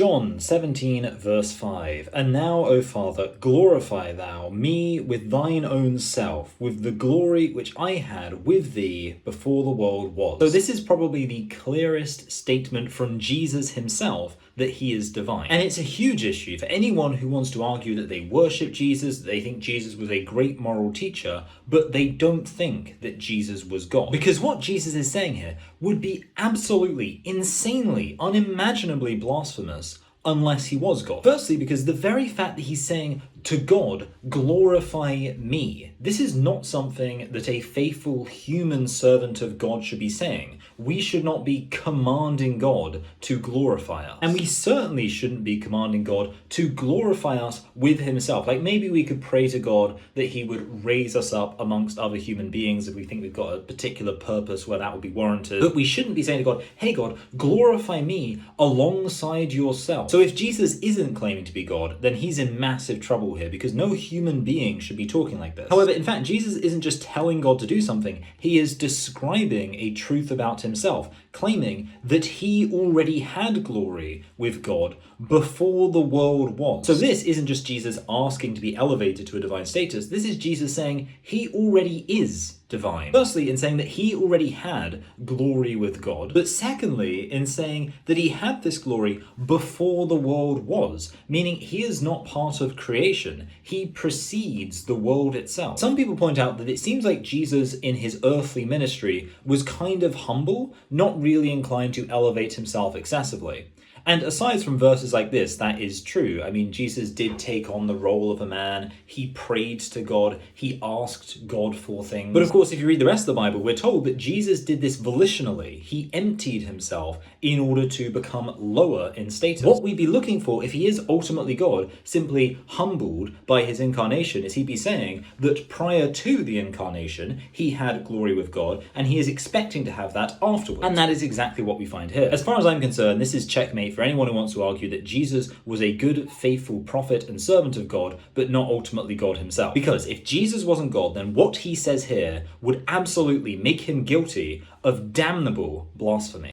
John 17 verse 5. And now, O Father, glorify thou me with thine own self, with the glory which I had with thee before the world was. So this is probably the clearest statement from Jesus himself that he is divine. And it's a huge issue for anyone who wants to argue that they worship Jesus, that they think Jesus was a great moral teacher, but they don't think that Jesus was God. Because what Jesus is saying here would be absolutely, insanely, unimaginably blasphemous unless he was God. Firstly, because the very fact that he's saying to God, glorify me, this is not something that a faithful human servant of God should be saying. We should not be commanding God to glorify us. And we certainly shouldn't be commanding God to glorify us with himself. Like maybe we could pray to God that he would raise us up amongst other human beings if we think we've got a particular purpose where that would be warranted. But we shouldn't be saying to God, hey God, glorify me alongside yourself. So if Jesus isn't claiming to be God, then he's in massive trouble here, because no human being should be talking like this. However, in fact, Jesus isn't just telling God to do something, he is describing a truth about himself, claiming that he already had glory with God before the world was. So this isn't just Jesus asking to be elevated to a divine status, this is Jesus saying he already is divine. Firstly, in saying that he already had glory with God, but secondly, in saying that he had this glory before the world was, meaning he is not part of creation, he precedes the world itself. Some people point out that it seems like Jesus in his earthly ministry was kind of humble, not really inclined to elevate himself excessively. And aside from verses like this, that is true. I mean, Jesus did take on the role of a man. He prayed to God. He asked God for things. But of course, if you read the rest of the Bible, we're told that Jesus did this volitionally. He emptied himself in order to become lower in status. What we'd be looking for, if he is ultimately God, simply humbled by his incarnation, is he'd be saying that prior to the incarnation, he had glory with God, and he is expecting to have that afterwards. And that is exactly what we find here. As far as I'm concerned, this is checkmate for anyone who wants to argue that Jesus was a good, faithful prophet and servant of God, but not ultimately God himself. Because if Jesus wasn't God, then what he says here would absolutely make him guilty of damnable blasphemy.